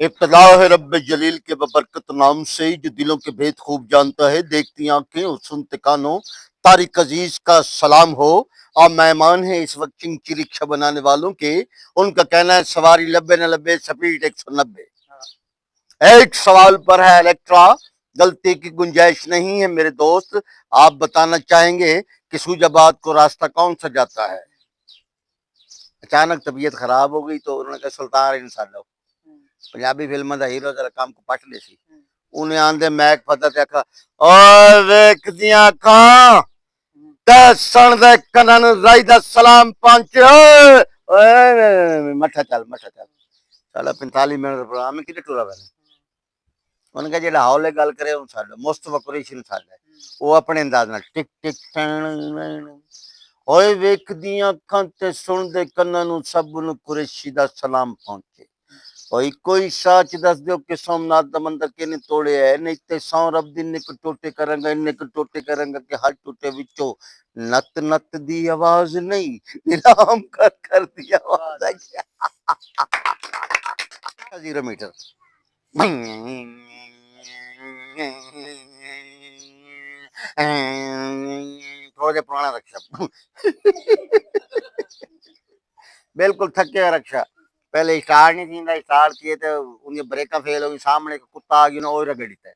इब्तदा है रब्बे जलील के बबरकत नाम से जो दिलों के भेद खूब जानता है। देखती आंखें और सुनते कानों, तारिक अजीज का सलाम हो। और मेहमान है इस वक्त चिंची रिक्शा बनाने वालों के। उनका कहना है सवारी लब्बे न लब्बे स्पीड 190। एक सवाल पर है इलेक्ट्रा, गलती की गुंजाइश नहीं है मेरे दोस्त। आप बताना चाहेंगे कि सूजाबाद को रास्ता कौन सा जाता है? अचानक तबीयत खराब हो गई तो उन्होंने कहा सुल्तान इंसान लो पंजाबी फिल्म का हीरो जरा काम को पट ले सी। उन्हें आंदे मैक पता देखा और वेख दिया खां ते सुन दे कनन राई दा सलाम पंच ओए मठा चल मठा चल। साला 45 मिनट का प्रोग्राम है, कितने टूरा बने। उन्होंने कहा जो हौले गल करे उन साडा मुस्तफा कुरैशी ने साडा वो अपने अंदाज नाल टिक टिक ओए वेखदियां अखां ते सुनदे कन्नां नूं सब नूं कुरैशी दा सलाम पहुंचे। ओए कोई सच दस दो कि सोमनाथ दा मंदिर किने तोड़े है, नहीं ते सौ रब दी निक टोटे करांगा, निक टोटे करांगा कि हर टोटे विचों नत नत दी आवाज नहीं नीलाम कर दी आवाज आई। 0 मीटर थोड़ा पुराना रक्षा बिल्कुल थके हुए रक्षा। पहले स्टार्ट नहीं थी, स्टार्ट किए थे उनके ब्रेक फेल हो गई, सामने कुत्ता आ गया और रगड़ी थे।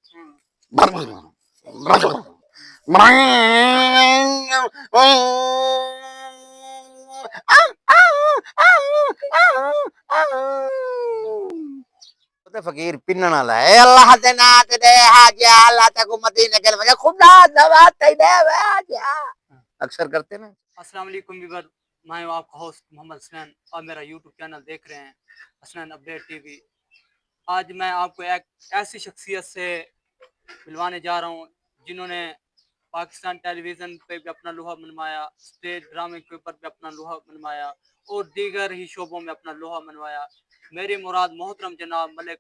फकीर पिन्नण वाला है अल्लाह दे नाम ते हाजिया अल्लाह तक मदीने के वजह खुदा दवा दे हाजिया अक्सर करते ना। अस्सलाम वालेकुम व्यूअर, मैं हूं आपका होस्ट मोहम्मद हसनैन और मेरा यूट्यूब चैनल देख रहे हैं हसनैन अपडेट टीवी। आज मैं आपको एक ऐसी शख्सियत से मिलवाने जा रहा हूं जिन्होंने पाकिस्तान टेलीविज़न पे भी अपना लोहा मनवाया, स्टेज ड्रामे के ऊपर भी अपना लोहा मनवाया और दीगर ही शोबों में अपना लोहा मनवाया। मेरी मुराद मोहतरम जनाब मलिक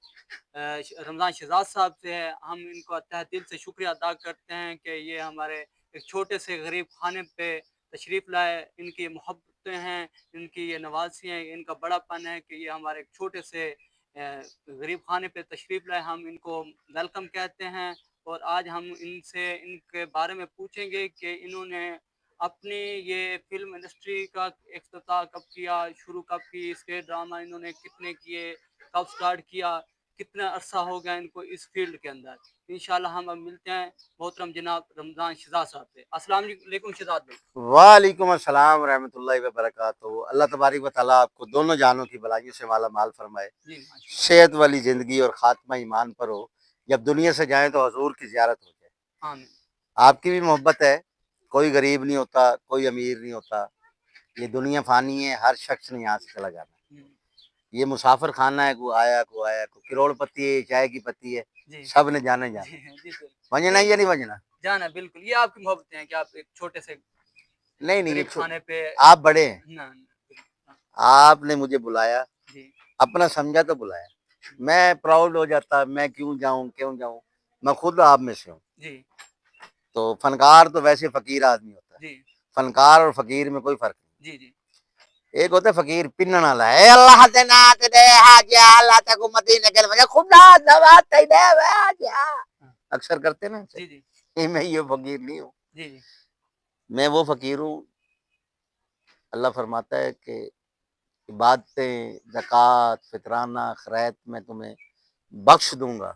रमज़ान शहजाद साहब से है। हम इनको तहे दिल से शुक्रिया अदा करते हैं कि ये हमारे एक छोटे से गरीब खाने पे तशरीफ़ लाए। इनकी मोहब्बतें हैं, इनकी ये नवाज़ी हैं, इनका बड़ापन है कि ये हमारे एक छोटे से गरीब खाने पे तशरीफ़ लाए। हम इनको वेलकम कहते हैं और आज हम इनसे इनके बारे में पूछेंगे कि इन्होंने अपनी ये फिल्म इंडस्ट्री का इफ्तिताह कब किया, शुरू कब की, स्टेज ड्रामा इन्होंने कितने किए, कब स्टार्ट किया, कितना अरसा हो गया इनको इस फील्ड के अंदर। इंशाल्लाह हम अब मिलते हैं मोहतरम जनाब रमज़ान शहजाद साहब से। अस्सलाम वालेकुम शहजाद भाई। वालेकुम अस्सलाम रहमतुल्लाहि व बरकातहू। अल्लाह तबारिक व तआला आपको दोनों जानों की भलाइयों से माला माल फरमाए, जी माशाल्लाह। सेहत वाली जिंदगी और खात्मा ईमान पर हो। जब दुनिया से जाएं तो हजूर की जियारत हो जाए। आमीन। आपकी भी मोहब्बत है। कोई गरीब नहीं होता, कोई अमीर नहीं होता। ये दुनिया फानी है, हर शख्स ने यहाँ से चला जाना है। ये मुसाफिर खाना है, को आया को आया, को करोड़पति है, चाय की पत्ती है, जी सब ने जाना ही जाना। जी जी सर। वंजना या नहीं वंजना? जाना बिल्कुल, ये आपकी मोहब्बतें हैं कि आप एक छोटे से नहीं नहीं, ये गरीब खाने पे आप बड़े हैं। ना, ना, आपने मुझे बुलाया, जी अपना समझा तो बुलाया। मैं प्राउड हो जाता, मैं क्यों जाऊं क्यों जाऊं। मैं खुद आप में से हूँ। जी तो फनकार तो वैसे फकीर आदमी होता है। जी फनकार और फकीर में कोई फर्क नहीं। जी जी एक होता है फकीर पिन्नण वाला है अल्लाह दे नाम ते हाजिया अल्लाह तक मदीने के वजह खुदा दवा दे हाजिया अक्सर करते ना। जी जी मैं ये फकीर नहीं हूँ। जी जी मैं वो फकीर हूँ। अल्लाह फरमाता है कि इबादतें, ज़कात, फितराना, खैरात मैं तुम्हें बख्श दूंगा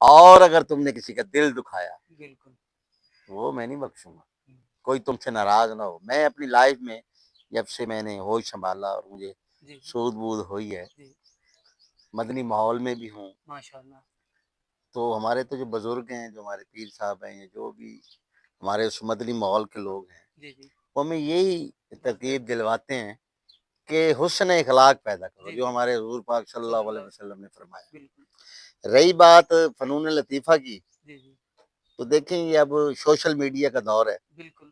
और अगर तुमने किसी का दिल दुखाया बिल्कुल। वो मैं नहीं बख्शूंगा। कोई तुमसे नाराज ना हो। मैं अपनी लाइफ में जब से मैंने होश संभाला और मुझे जी सूद बूद हुई है, जी मदनी माहौल में भी हूँ। माशाल्लाह। तो हमारे तो जो बुजुर्ग हैं, जो हमारे पीर साहब हैं, जो भी हमारे उस मदनी माहौल के लोग हैं, जी जी वो हमें यही तरकीब दिलवाते हैं कि हुस्न इखलाक पैदा करो, जी जो जी हमारे हुजूर पाक सल्लल्लाहु अलैहि सल्लल्लाहु वसल्लम ने फरमाया। बिल्कुल। रही बात फनून लतीफ़ा की, जी जी तो देखें ये अब सोशल मीडिया का दौर है। बिल्कुल।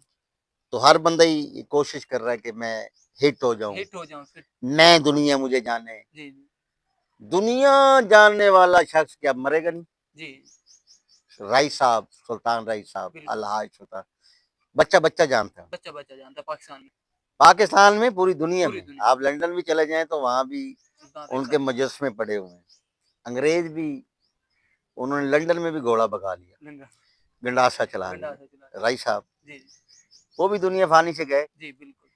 तो हर बंदा ही कोशिश कर रहा है कि मैं हिट हो जाऊं, हिट हो जाऊं फिर। मैं दुनिया मुझे जाने। जी जी दुनिया जानने वाला शख्स क्या मरेगा नहीं? जी राय साहब, सुल्तान राय साहब, बिल्कुल। अलहाज सुल्तान, बच्चा बच्चा जानता है। बच्चा बच्चा जानता है पाकिस्तान में, पाकिस्तान में पूरी दुनिया पूरी में दुनिया आप लंदन भी चले जाएं तो वहां भी मुल्तान उनके रेखा मुजस्समे पड़े हुए हैं। अंग्रेज भी, उन्होंने लंदन में भी घोड़ा भगा लिया, गंगा गंडासा चला गंडा लिया। से चला राय साहब जी वो भी दुनिया फानी से गए। जी बिल्कुल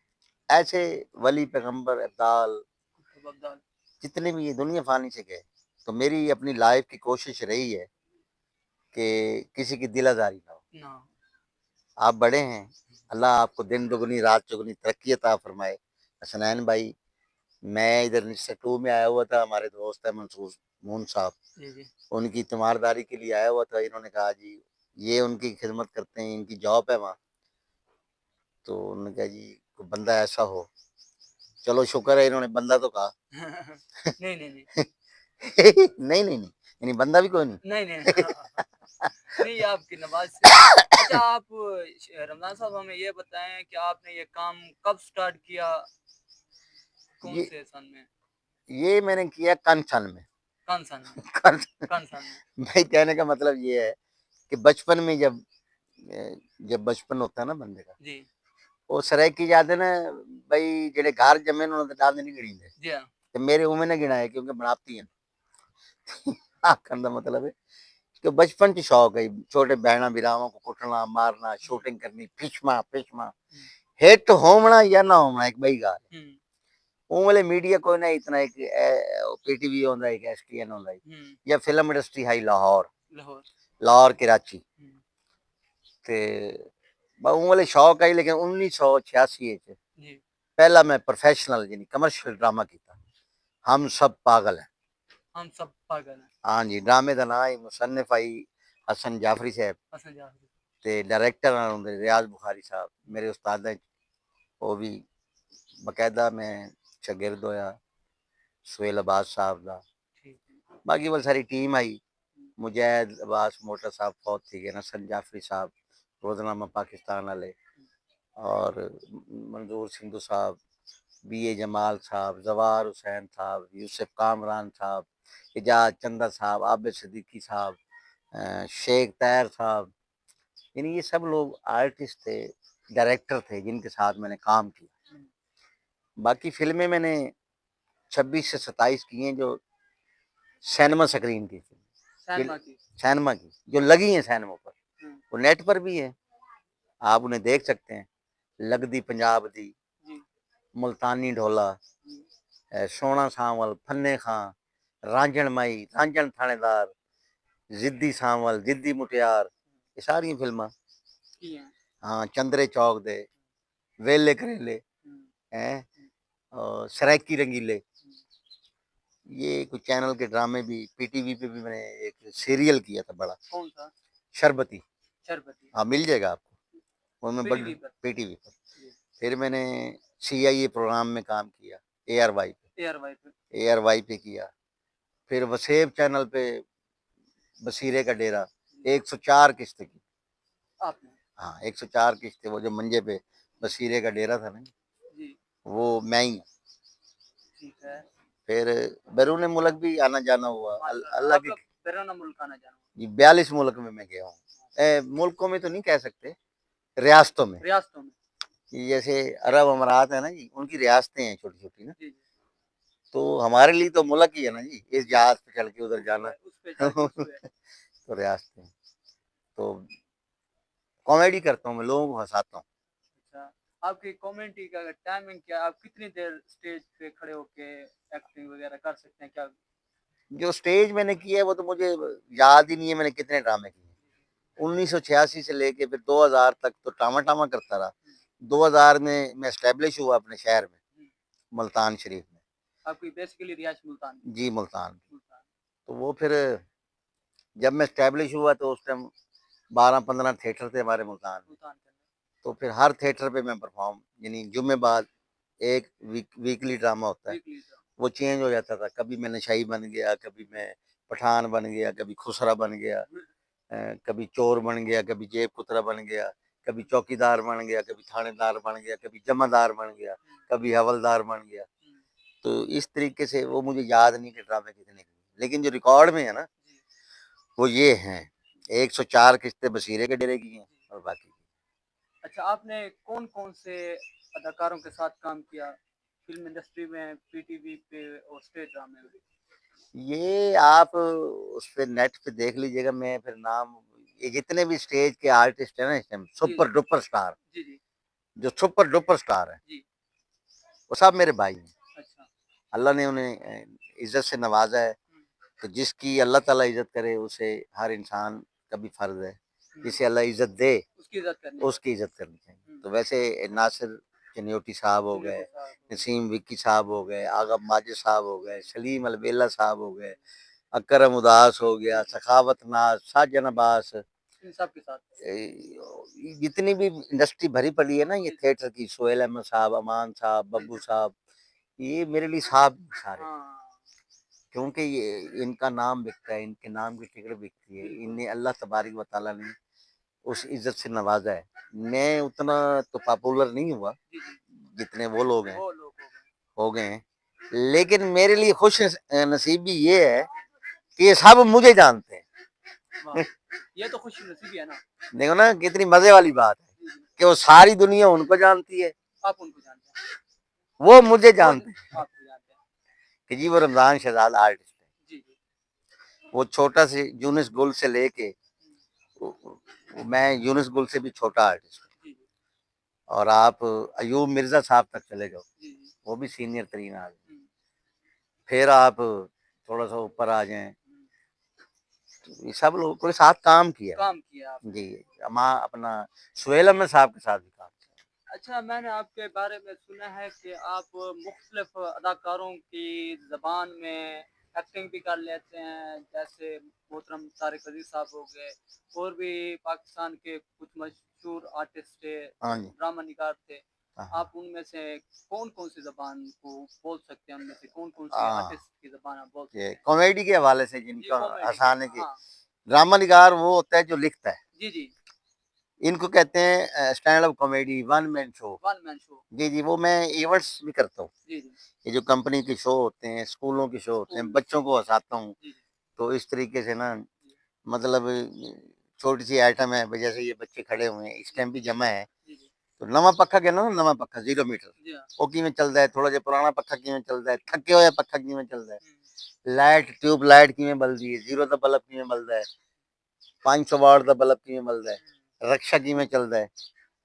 ऐसे वली पैगंबर अब्दाल कुतुब अब्दाल जितने भी ये दुनिया फानी से गए। तो मेरी अपनी लाइफ की कोशिश रही है कि किसी की दिल आज़ारी ना हो। ना आप बड़े हैं, अल्लाह आपको दिन दुगनी रात चौगुनी तरक्की अता फरमाए। हसनैन भाई, मैं इधर निश्चय 2 में आया हुआ था, हमारे दोस्त है मंसूर मून साहब, जी जी उनकी तीमारदारी के लिए आया हुआ था। इन्होंने कहा जी ये उनकी खिदमत करते हैं, इनकी जॉब है वहाँ। तो उन्होंने कहा जी कोई बंदा ऐसा हो, चलो शुक्र है इन्होंने बंदा तो कहा। नहीं नहीं नहीं नहीं नहीं नहीं, यानी बंदा भी कोई नहीं। नहीं नहीं नहीं ये आपकी नवाज से अच्छा आप रमजान साहब हमें ये बताएं कि आपने ये काम कब स्टार्ट किया कौन ये से सन में ये मैंने किया कंचन में। कौन सन में कं- कौन सन में भाई कहने का मतलब ये है कि बचपन में जब बचपन होता है ना बंदे का, जी वो सराइकी जाते ना भाई, जेड़े घर जमे ने उन्होंने डांद नहीं गिनी दे। जी हाँ ते मेरे उमें ने गिनाए क्योंकि बनाती हैं। आखन का मतलब है कि बचपन च शौक है, छोटे बहना बिरावां को कुटना मारना, शूटिंग करनी, फिशमा फिशमा हिट होमना या ना होमना एक बई गल। हम्म ਉਹ ਵੇਲੇ ਮੀਡੀਆ ਕੋਈ ਨਾ ਇਤਨਾ ਇੱਕ ਪੀਟੀਵੀ ਹੁੰਦਾ, ਇੱਕ ਐਸਟੀਐਨ ਹੁੰਦਾ ਜਾਂ ਫਿਲਮ ਇੰਡਸਟਰੀ ਹੈ ਲਾਹੌਰ लाहौर ਲਾਹੌਰ कराची। हम्म, ਤੇ ਉਹ ਵੇਲੇ ਸ਼ੌਕ ਆਈ। ਲੇਕਿन 1986 ਚ जी ਪਹਿਲਾ ਮੈਂ ਪ੍ਰੋਫੈਸ਼ਨਲ ਯਾਨੀ ਕਮਰਸ਼ੀਅਲ ਡਰਾਮਾ ਕੀਤਾ, ਹਮ ਸਭ ਪਾਗਲ ਹੈ। हम सब पागल हैं ਹਾਂਜੀ, ਡਰਾਮੇ ਦਾ ਨਾਂ ਹੀ ਮੁਸੰਨਿਫ ਆਈ ਹਸਨ ਜਾਫਰੀ ਸਾਹਿਬ हसन जाफरी ਤੇ ਡਾਇਰੈਕਟਰ ਹੁੰਦੇ ਰਿਆਜ਼ ਬੁਖਾਰੀ ਸਾਹਿਬ, ਮੇਰੇ ਉਸਤਾਦ। ਉਹ ਵੀ ਬਕਾਇਦਾ ਮੈਂ ਸ਼ਾਗਿਰਦ ਹੋਇਆ ਸੁਹੇਲ अब्बास साहब ਦਾ। ठीक है बाकी वो सारी टीम आई, मुजैद अब्बास मोटा साहब फौत थी गए, हसन जाफरी साहब रोजनामा पाकिस्तान वाले, और मंजूर सिंधु साहब, बी ए जमाल साहब, जवार हुसैन साहब, यूसुफ कामरान साहब, एजाज चंदा साहब, आबिद सिद्दीकी साहब, शेख तैर साहब। यानी ये सब लोग आर्टिस्ट थे, डायरेक्टर थे जिनके साथ मैंने काम किया। बाकी फिल्में मैंने 26 से 27 की हैं जो सिनेमा स्क्रीन की थी, सैनमा की सिनेमा की जो लगी हैं सिनेमा पर, हम्म, वो नेट पर भी है, आप उन्हें देख सकते हैं। लगदी पंजाब दी, जी मुल्तानी ढोला, जी सोना सांवल, फन्ने खां, रांझण माई, रांझण थानेदार, जिद्दी सांवल, जिद्दी मुटियार, ये सारी फिल्मां। की हैं हाँ, चंद्रे चौक दे, वेले करेले हम्म, हैं, और सरायकी रंगीले, ये कुछ चैनल के ड्रामे भी। पीटीवी पे भी मैंने एक सीरियल किया था बड़ा, कौन सा शरबती। शरबती हाँ, मिल जाएगा आपको, उनमें बड़ पीटीवी पर पीटीवी पर। जी फिर मैंने सीआईए प्रोग्राम में काम किया, एआरवाई पे, एयर वाइफ एआरवाई पे किया। फिर वसेब चैनल पे बसीरे का डेरा 104 किस्तें की। आपने हाँ, 104 किस्तें, वो जो मंजे पे बसीरे का डेरा था ना, जी वो मैं ही। ठीक है फिर बैरून मुल्क भी आना जाना हुआ, माशाल्लाह अल्लाह आप की। लोग बैरून मुल्क आना जाना जी, 42 मुल्क में मैं गया हूँ। मुल्कों में तो नहीं कह सकते, रियासतों में। रियासतों में कि जैसे अरब अमारात है ना जी, उनकी रियासतें हैं छोटी छोटी ना, जी जी तो हमारे लिए तो मुल्क ही है ना जी, इस जहाज पे चल के उधर जाना। उस पे जाके उस पे तो रियासतें। तो कॉमेडी करता हूँ मैं, लोगों को हंसाता हूँ। अच्छा आपकी कॉमेडी का टाइमिंग क्या आप कितनी देर स्टेज पे खड़े होके एक्टिंग वगैरह कर सकते हैं क्या जो स्टेज मैंने किया है वो तो मुझे याद ही नहीं है मैंने कितने ड्रामे किए। 1986 से लेके फिर 2000 तक तो टामा टामा करता रहा। 2000 में मैं एस्टेब्लिश हुआ अपने शहर में, मुल्तान शरीफ में। आपकी बेसिकली रियाज मुल्तान जी, मुल्तान। मुल्तान तो वो फिर जब मैं एस्टेब्लिश हुआ तो उस टाइम 12-15 थिएटर थे हमारे मुल्तान में। मुल्तान के अंदर तो फिर हर थिएटर पे मैं परफॉर्म, यानी जुम्मे बाद एक वीकली ड्रामा होता है, वीकली वो चेंज हो जाता था। कभी मैं नशाई बन गया, कभी मैं पठान बन गया, कभी खुसरा बन गया, कभी चोर बन गया, कभी जेब कुतरा बन गया, कभी चौकीदार बन गया, कभी थानेदार बन गया, कभी जमादार बन गया, कभी हवलदार बन गया। तो इस तरीके से वो मुझे याद नहीं कि ड्रामे कितने किए, लेकिन जो रिकॉर्ड में है ना वो ये हैं। 104 किस्तें बसीरे के डेरे की हैं और बाकी। अच्छा आपने कौन कौन से अदाकारों के साथ काम किया फिल्म इंडस्ट्री में, पीटीवी पे और स्टेज ड्रामे में? ये आप उस पे नेट पे देख लीजिएगा, मैं फिर नाम, ये जितने भी स्टेज के आर्टिस्ट हैं ना इस टाइम, जी, सुपर जी। डुपर स्टार, जी, जी। जो सुपर डुपर स्टार है, जी। वो सब मेरे भाई हैं। अच्छा। अल्लाह ने उन्हें इज्जत से नवाजा है। हुँ, तो जिसकी अल्लाह ताला इज्जत करे, उसे हर इंसान का भी फर्ज है, हुँ। जिसे अल्लाह इज्जत दे उसकी इज़्ज़त करनी चाहिए। उसकी इज्जत करनी चाहिए। हुँ। तो वैसे नासिर चनियोटी साहब हो गए, चिन्हियोटी साहब हो गए। नसीम विक्की साहब हो गए, आगा माजिद साहब हो गए, सलीम अलबेला साहब हो गए, अकरम उदास हो गया, सखावत नाज, साजन अब्बास, इन सब के साथ। जितनी भी इंडस्ट्री भरी पड़ी है ना ये जी, जी। थिएटर की, सोहेल अहमद साहब, अमान साहब, जी, बब्बू जी। साहब, ये मेरे लिए साहब सारे, हाँ। क्योंकि ये इनका नाम बिकता है, इनके नाम की टिकट बिकती है। बिल्कुल। इन्हें अल्लाह तबारक व तआला ने उस इज्जत से नवाजा है। मैं उतना तो पॉपुलर नहीं हुआ जी, जी। जितने वो लोग हैं, वो लोग हो गए। हो गए हैं, लेकिन मेरे लिए खुश नसीबी ये है कि ये सब मुझे जानते हैं। वाह! ये तो खुशनसीबी है ना। देखो ना कितनी मजे वाली बात है जी, जी। कि वो सारी दुनिया उनको जानती है, आप उनको जानते हैं। वो मुझे वो जानते हैं आपको जानते हैं। कि जी वो रमजान शहजाद आर्टिस्ट है। जी, जी। वो छोटा से यूनुस गुल से लेके, हुँ। मैं यूनुस गुल से भी छोटा आर्टिस्ट हूँ। जी, जी। और आप अयूब मिर्जा साहब तक चले जाओ, जी, जी। वो भी सीनियर तरीन आदमी। हुँ, फिर आप थोड़ा सा ऊपर आ जाएं, हुँ। तो ये सब लोगों के साथ काम किया काम किया आपने। जी। अमा अपना सुहेल अहमद साहब के साथ भी काम किया। अच्छा, मैंने आपके बारे में सुना है कि आप मुख्तलिफ अदाकारों की ज़बान में एक्टिंग भी कर लेते हैं, जैसे मोहतरम तारिक अज़ीज़ साहब हो गए, और भी पाकिस्तान के कुछ मशहूर आर्टिस्ट थे, हाँ जी। ड्रामा निगार थे। हाँ आप उनमें से कौन-कौन सी ज़बान को बोल सकते हैं? उनमें से कौन-कौन से हाँ, आर्टिस्ट की ज़बान आप बोल ये सकते हैं? कॉमेडी के हवाले से जी, जिनका कॉमेडी के। हंसाने के, हाँ। ड्रामा निगार वो होता है जो लिखता है, जी, जी। इनको कहते हैं stand up comedy, one man show. One man show. जी जी, वो मैं इवेंट्स भी करता हूँ। जी, जी। ये जो कंपनी के शो होते हैं, स्कूलों के शो होते हैं, स्कूल। बच्चों को हंसाता हूँ। जी, जी। तो इस तरीके से ना, जी, मतलब छोटी सी आइटम है भाई, जैसे ये बच्चे खड़े हुए हैं, इस जी। टाइम भी जमा है, जी, जी। तो नवा पक्खा कहना ना, नवा पक्खा 0 मीटर जी हाँ। वो किवें चलदा है, थोड़ा जिहा पुराना पक्खा किवें चलदा है, थके होया पक्खा किवें चलदा है, हुँ। लाइट ट्यूब लाइट किवें बलदी है, 0 दा बल्ब किवें बलदा है, 500 वाट दा बल्ब किवें बलदा है, हुँ। रक्षा किवें चलदा है,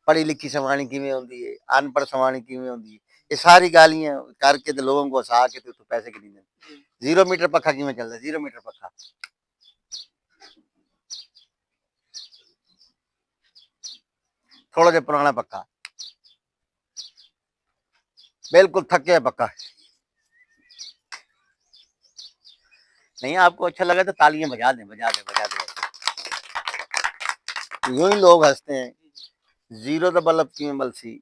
पढ़ी लिखी सवाणी किवें होंदी है, अनपढ़ सवाणी किवें होंदी है, ये सारी गालियां करके ते लोगों को हंसा के तो पैसे गिने। जी। 0 मीटर पक्खा किवें चलदा है, 0 मीटर पक्खा, थोड़ा जिहा पुराना पक्खा, बिल्कुल थके हुए पक्का। नहीं आपको अच्छा लगा तो तालियां बजा दें, बजा दें, बजा दें। यूं ही लोग हंसते हैं। जी, जी। 0 दा बल्ब किवें बलसी,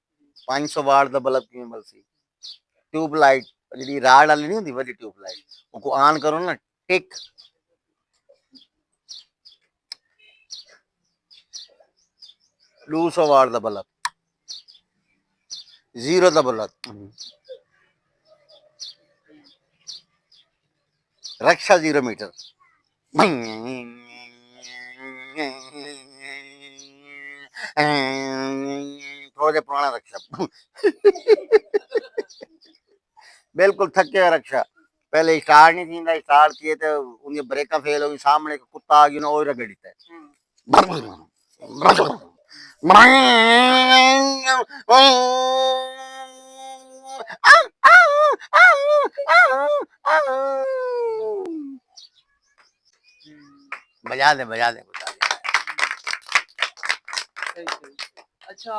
500 वाट दा बल्ब किवें बलसी, ट्यूबलाइट जी राड वाली नहीं होंगी वही ट्यूबलाइट, उनको ऑन करो ना, टिक 200 वाट दा बल्ब, 0 दा बल्ब, रक्षा 0 मीटर, थोड़ा जिहा पुराना रक्षा, बिल्कुल थके हुए रक्षा, पहले स्टार्ट नहीं थींदा, स्टार्ट किए तो उनकी ब्रेका फेल हो गई, सामने एक कुत्ता आ गया ना, और रगड़ी थे। हुँ। बजा दें, बजा दें, बजा दें। सही, सही। अच्छा,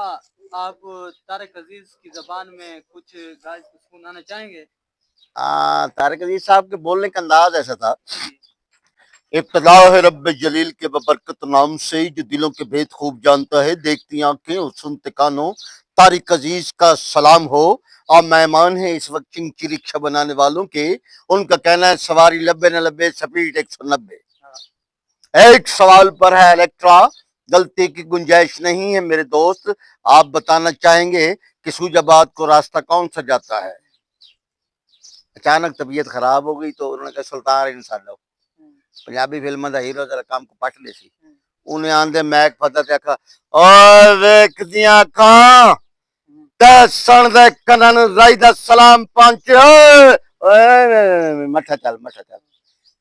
आप तारिक अज़ीज़ की ज़बान में कुछ गाय सुनाना चाहेंगे? तारिक अजीज साहब के बोलने का अंदाज ऐसा था, जी, इब्तिदा है रब्बे जलील के बबरकत नाम से, जो दिलों के भेद खूब जानता है, देखती आंखें और सुनते कानों, तारिक अजीज का सलाम हो। और मेहमान है इस वक्त चिंची रिक्शा बनाने वालों के, उनका कहना है सवारी लब्बे न लब्बे, स्पीड 190। हाँ। एक सवाल पर है इलेक्ट्रा, गलती की गुंजाइश नहीं है मेरे दोस्त, आप बताना चाहेंगे कि सूजाबाद को रास्ता कौन सा जाता है? अचानक तबीयत खराब हो गई तो उन्होंने कहा सुल्तान इंसान लो, हुँ, पंजाबी फिल्म का हीरो जरा काम को पट ले सी, हुँ, उन्हें आंदे मैक पता ते आखा और वेख दियां अखां हुँ। ते सुन दे कनन राई दा सलाम पंच ओए मठा चल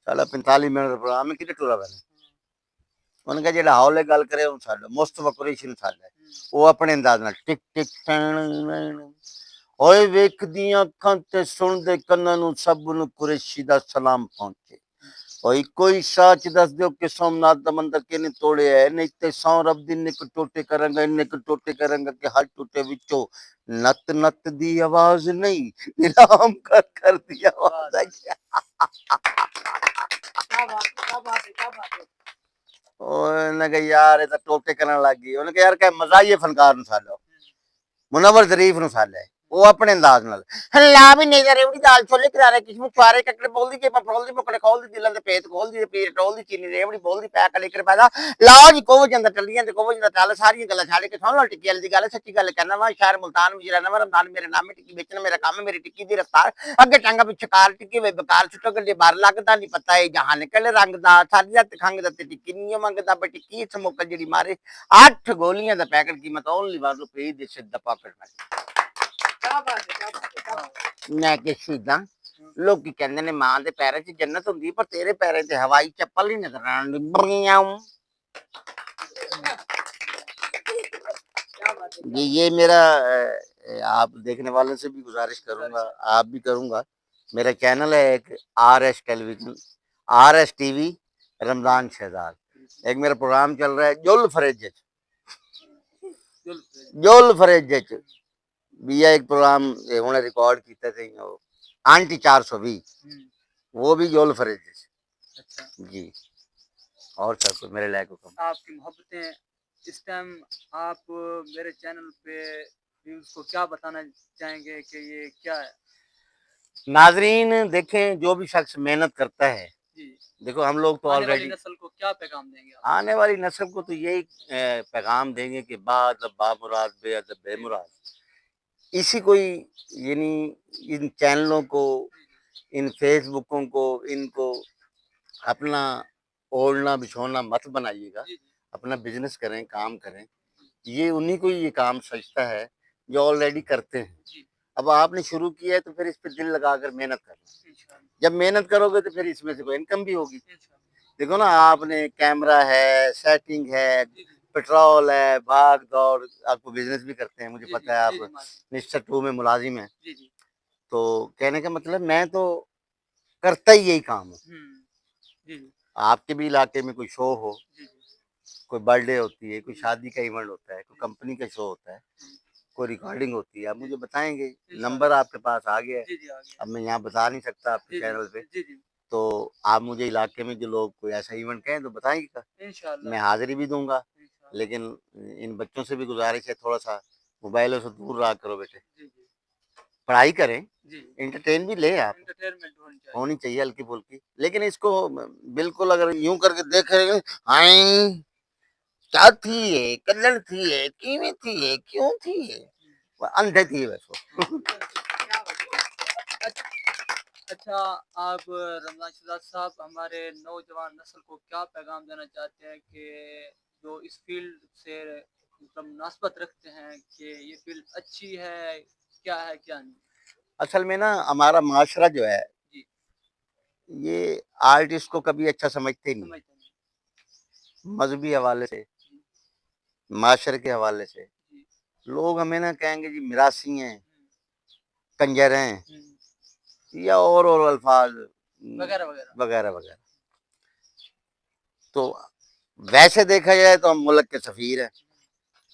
साला 45 मिनट ਦਾ ਪ੍ਰੋਗਰਾਮ ਹੈ ਕਿਤੇ ਟੁਰਾ ਵੇ ਉਹਨਾਂ ਕਹੇ ਜਿਹੜਾ ਹੌਲੇ ਗੱਲ ਕਰੇ ਉਹ ਸਾਡਾ ਮੁਸਤਫਾ ਕੁਰੈਸ਼ੀ ਨੂੰ ਸਾਡਾ ਉਹ ਆਪਣੇ ਅੰਦਾਜ਼ ਨਾਲ ਟਿਕ ਟਿਕ ਓਏ ਵੇਖਦੀਆਂ ਅੱਖਾਂ ਤੇ ਸੁਣਦੇ ਕੰਨਾਂ ਨੂੰ ਸਭ ਨੂੰ ਕੁਰੈਸ਼ੀ ਦਾ ਸਲਾਮ ਪਹੁੰਚੇ ਓਏ ਕੋਈ ਸੱਚ ਦੱਸ ਦਿਓ ਕਿ ਸੋਮਨਾਥ ਦਾ ਮੰਦਰ ਕਿਹਨੇ ਤੋੜਿਆ ਹੈ ਨਹੀਂ ਤੇ ਸੌ ਰੱਬ ਦੀ ਨਿਕ ਟੋਟੇ ਕਰਾਂਗਾ ਇੰਨੇ ਕੁ ਟੋਟੇ ਕਰਾਂਗਾ ਕਿ ਹਰ ਟੋਟੇ ਵਿੱਚੋਂ ਨੱਤ ਨੱਤ ਦੀ ਆਵਾਜ਼ ਨਹੀਂ ਨਿਲਾਮ ਕਰ ਦੀ ਆਵਾਜ਼ ਆਈ ਉਹਨੇ ਕਿਹਾ ਯਾਰ ਇਹ ਤਾਂ ਟੋਟੇ ਕਰਨ ਲੱਗ ਗਈ ਉਹਨੇ ਕਿਹਾ ਯਾਰ ਕਿ ਮਜ਼ਾ ਹੀ ਹੈ ਫਨਕਾਰ ਨੂੰ ਸਾਡਾ मुनव्वर जरीफ ਨੂੰ ਸਾਲ ਹੈ ਉਹ ਆਪਣੇ ਅੰਦਾਜ਼ ਨਾਲ ਲਾ ਵੀ ਨਹੀਂ ਜਾ ਰੇਵੜੀ ਦਾਲ ਛੋਲੇ ਕਰਾਰੇ ਕਿਸਮ ਸਾਰੇ ਕੱਕੜੇ ਬੋਲਦੀ ਕਿ ਪਪਰੋਲ ਦੀ ਮੁਕੜੇ ਖੋਲਦੀ ਦਿਲਾਂ ਦੇ ਪੇਟ ਖੋਲਦੀ ਤੇ ਪੀਰ ਟੋਲਦੀ ਚੀਨੀ ਰੇਵੜੀ ਬੋਲਦੀ ਪੈ ਕਲੇ ਕਰ ਪੈਦਾ ਲਾਓ ਜੀ ਕੋਵ ਜਾਂਦਾ ਟੱਲੀਆਂ ਤੇ ਕੋਵ ਜਾਂਦਾ ਚੱਲ ਸਾਰੀਆਂ ਗੱਲਾਂ ਛੱਡ ਕੇ ਸੁਣ ਲਓ ਟਿੱਕੀ ਵਾਲੀ ਦੀ ਗੱਲ ਸੱਚੀ ਗੱਲ ਕਹਿਣਾ ਵਾ ਸ਼ਹਿਰ ਮੁਲਤਾਨ ਵਿੱਚ ਰਹਿਣਾ ਵਾ ਰਮਦਾਨ ਮੇਰੇ ਨਾਮ ਟਿੱਕੀ ਵੇਚਣਾ ਮੇਰਾ ਕੰਮ ਮੇਰੀ ਟਿੱਕੀ ਦੀ ਰਫਤਾਰ ਅੱਗੇ ਟਾਂਗਾ ਪਿੱਛੇ ਕਾਰ ਟਿੱਕੀ ਵੇ ਬਕਾਰ ਛੁੱਟੋ ਗੱਡੇ ਬਾਹਰ ਲੱਗਦਾ ਨਹੀਂ ਪਤਾ ਇਹ ਜਹਾਂ ਨਿਕਲ ਰੰਗ ਦਾ ਸਾਡੀ ਹੱਥ ਖੰਗ ਦਾ ਤੇ ਟਿੱਕੀ ਨਹੀਂ ਮੰਗਦਾ ਬਟ ਟਿੱਕੀ ਸਮੋਕਾ ਜਿਹੜੀ ਮਾਰੇ 8 ਗੋਲੀਆਂ ਦਾ ਪੈਕਟ ਕੀਮਤ ਓਨਲੀ 1 ਰੁਪਏ ਦੇ ਸਿੱਧਾ ਪਾਕਟ में ਮੈਂ ਕਿ ਸ਼ਹੀਦਾਂ ਲੋਕੀ ਕਹਿੰਦੇ ਨੇ ਮਾਂ ਦੇ ਪੈਰਾਂ 'ਚ ਜੰਨਤ ਹੁੰਦੀ ਪਰ ਤੇਰੇ ਪੈਰਾਂ 'ਚ ਹਵਾਈ ਚੱਪਲ ਹੀ ਨਜ਼ਰ ਆਉਂਦੀ ये मेरा आप देखने वालों से भी गुजारिश करूंगा आप भी करूंगा मेरा चैनल है एक RS television RS TV Ramzan Shahzad एक मेरा प्रोग्राम चल रहा है जुल फरेज भी एक प्रोग्राम उन्हें रिकॉर्ड किया थे आंटी 420 वो भी जुल फरेज अच्छा जी और सब कुछ मेरे लायक हुक्म आपकी मोहब्बतें इस टाइम आप मेरे चैनल पे व्यूज को क्या बताना चाहेंगे कि ये क्या है नाजरीन देखें जो भी शख्स मेहनत करता है जी देखो हम लोग तो आने वाली ऑलरेडी नस्ल को क्या पैगाम देंगे आप? आने वाली नस्ल को तो यही पैगाम देंगे कि बामुराद बेअदब बेमुराद इसी कोई यानी इन चैनलों को इन फेसबुकों को इनको अपना ओढ़ना बिछोना मत बनाइएगा जी जी अपना बिजनेस करें काम करें ये उन्हीं को ये काम सजता है जो ऑलरेडी करते हैं जी अब आपने शुरू किया है तो फिर इस पर दिल लगाकर मेहनत करना इंशाल्लाह जब मेहनत करोगे तो फिर इसमें से कोई इनकम भी होगी इंशाल्लाह देखो ना आपने कैमरा है सेटिंग है जी जी पेट्रोल है भाग दौड़ आपको बिजनेस भी करते हैं मुझे जी पता जी है जी आप जी माशाल्लाह मिस्टर 2 में मुलाजिम है जी जी तो कहने का मतलब मैं तो करता ही यही काम हूँ जी जी आपके भी इलाके में कोई शो हो जी जी कोई बर्थडे होती है कोई शादी का इवेंट होता है कोई कंपनी का शो होता है कोई रिकॉर्डिंग होती है आप मुझे बताएंगे नंबर आपके पास आ गया है जी जी आ गया अब मैं यहाँ बता नहीं सकता आपके जी चैनल पे जी जी तो आप मुझे इलाके में जो लोग कोई ऐसा इवेंट कहें तो बताएंगे इंशाल्लाह मैं हाजिरी भी दूंगा इंशाल्लाह लेकिन इन बच्चों से भी गुजारिश है थोड़ा सा मोबाइलों से दूर रहा करो बेटे जी जी पढ़ाई करें जी एंटरटेन भी ले आप एंटरटेनमेंट होनी चाहिए होनी चाहिए हल्की फुल्की लेकिन इसको बिल्कुल अगर यूं करके देख रहे हाय क्या थी ये कल्लड़ थी ये कीवी थी ये क्यों थी ये वो अंधे थी वैसे अच्छा आप रमजान शहजाद साहब हमारे नौजवान नस्ल को क्या पैगाम देना चाहते हैं कि जो इस फील्ड से मतलब मुनासबत रखते हैं कि ये फील्ड अच्छी है क्या नहीं असल में ना हमारा माशरा जो है जी ये आर्टिस्ट को कभी अच्छा समझते ही नहीं समझते नहीं मजहबी हवाले से जी माशरे के हवाले से जी लोग हमें ना कहेंगे जी मिरासी हैं कंजर हैं हम्म, या और अल्फाज वगैरह वगैरह वगैरह वगैरह तो वैसे देखा जाए तो हम मुल्क के सफीर हैं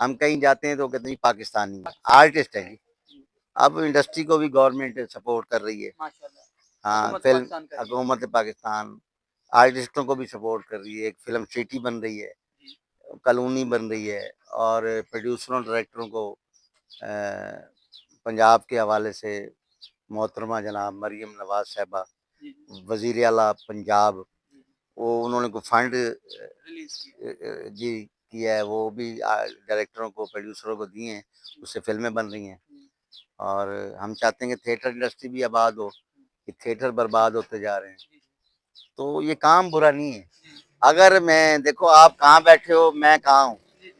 हम कहीं जाते हैं तो कहते हैं जी पाकिस्तानी आर्टिस्ट है जी अब इंडस्ट्री को भी गवर्नमेंट सपोर्ट कर रही है माशाल्लाह हाँ हुकूमत फिल्म पाकिस्तान का हुकूमत पाकिस्तान आर्टिस्टों को भी सपोर्ट कर रही है एक फिल्म सिटी बन रही है जी कॉलोनी बन रही है और प्रोड्यूसरों डायरेक्टरों को पंजाब के हवाले से मोहतरमा जनाब मरियम नवाज साहबा जी वजीर आला पंजाब जी वो उन्होंने को फंड रिलीज किया जी किया है वो भी डायरेक्टरों को प्रोड्यूसरों को दिए हैं उससे फिल्में बन रही हैं और हम चाहते हैं कि थिएटर इंडस्ट्री भी आबाद हो कि थिएटर बर्बाद होते जा रहे हैं जी तो ये काम बुरा नहीं है जी अगर मैं देखो आप कहाँ बैठे हो मैं कहाँ हूँ जी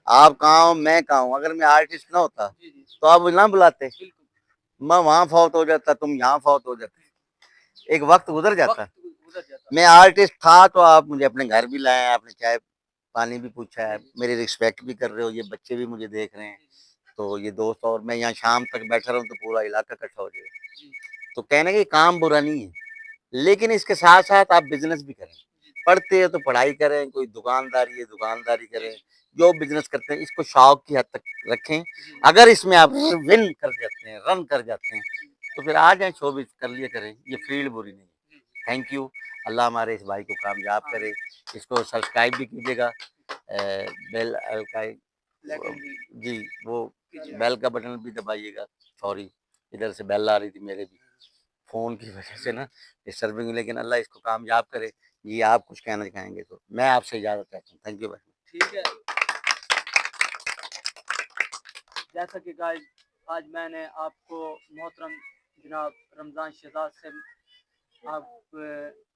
आप कहाँ हो, मैं कहाँ हूँ। अगर मैं आर्टिस्ट ना होता जी जी तो आप ना बुलाते, बिल्कुल मैं वहां फौत हो जाता, तुम यहाँ फौत हो जाते, एक वक्त गुजर जाता। वक्त गुजर जाता मैं आर्टिस्ट था तो आप मुझे अपने घर भी लाए, आपने चाय पानी भी पूछा जी है, जी मेरी रिस्पेक्ट भी कर रहे हो, ये बच्चे भी मुझे देख रहे हैं। जी जी तो ये दोस्त, और मैं यहाँ शाम तक बैठा रहूँ तो पूरा इलाका इकट्ठा हो जाएगा। जी तो कहने का काम बुरा नहीं है, लेकिन इसके साथ साथ आप बिजनेस भी करें। जी पढ़ते हैं तो पढ़ाई करें, कोई दुकानदारी है दुकानदारी जी करें, जो बिजनेस करते हैं इसको शौक की हद तक रखें। जी अगर इसमें आप विन कर जाते हैं, रन कर जाते हैं, जी तो फिर आ जाए शोबिज कर लिया करें, ये जी फील्ड बुरी नहीं है। जी थैंक यू। अल्लाह हमारे इस भाई को कामयाब हाँ करे। इसको सब्सक्राइब भी कीजिएगा, बेल का ब्लैक एंड भी जी, वो कीजिए बेल का बटन भी दबाइएगा। सॉरी, इधर से बेल आ रही थी मेरे भी फ़ोन की वजह से ना, डिस्टर्बिंग। लेकिन अल्लाह इसको कामयाब करे। जी, आप कुछ कहना चाहेंगे तो मैं आपसे इजाज़त चाहता हूँ। थैंक यू भाई। ठीक है। जैसा कि गाइस आज मैंने आपको मोहतरम जनाब रमज़ान शहजाद से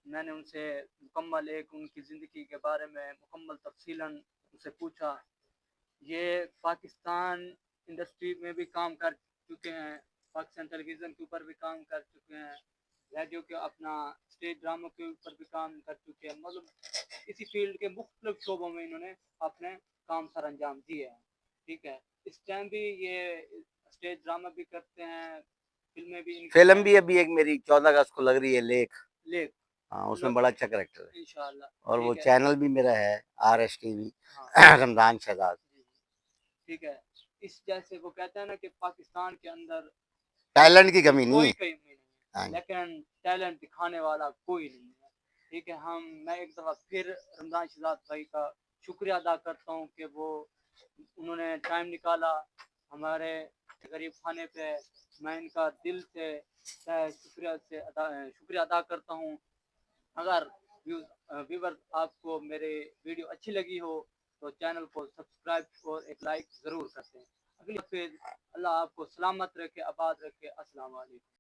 मैंने उनसे मुकम्मल एक उनकी ज़िंदगी के बारे में मुकम्मल तफसीलन उनसे पूछा। ये पाकिस्तान इंडस्ट्री में भी काम कर चुके हैं, पाकिस्तान टेलीविज़न के ऊपर भी काम कर चुके हैं, रेडियो के अपना स्टेज ड्रामों के ऊपर भी काम कर चुके हैं। मतलब इसी फील्ड के मुख्तलिफ शोबों में इन्होंने अपने काम सर अंजाम दिए हैं। ठीक है, इस टाइम भी ये स्टेज ड्रामा भी करते हैं, फिल्में भी इनकी फ़िल्म हैं। भी अभी एक मेरी 14 अगस्त को लग रही है, लेख। लेख हाँ, उसमें लो- बड़ा अच्छा कैरेक्टर है। इंशाल्लाह और वो ठीक है। चैनल भी मेरा है, आरएस टीवी, हाँ रमज़ान शहजाद। जी जी ठीक है। इस जैसे वो कहते हैं ना कि पाकिस्तान के अंदर टैलेंट की कमी नहीं कोई है। कमी नहीं हाँ है, जी। लेकिन टैलेंट दिखाने वाला कोई नहीं है। ठीक है, मैं एक दफ़ा फिर रमज़ान शहजाद भाई का शुक्रिया अदा करता हूँ कि वो उन्होंने टाइम निकाला हमारे गरीब खाने पे। मैं इनका दिल से शुक्रिया अदा करता हूँ। अगर व्यूवर्स आपको मेरे वीडियो अच्छी लगी हो तो चैनल को सब्सक्राइब और एक लाइक ज़रूर करते हैं। अगली फिर अल्लाह आपको सलामत रखे, आबाद रखे। अस्सलाम वालेकुम।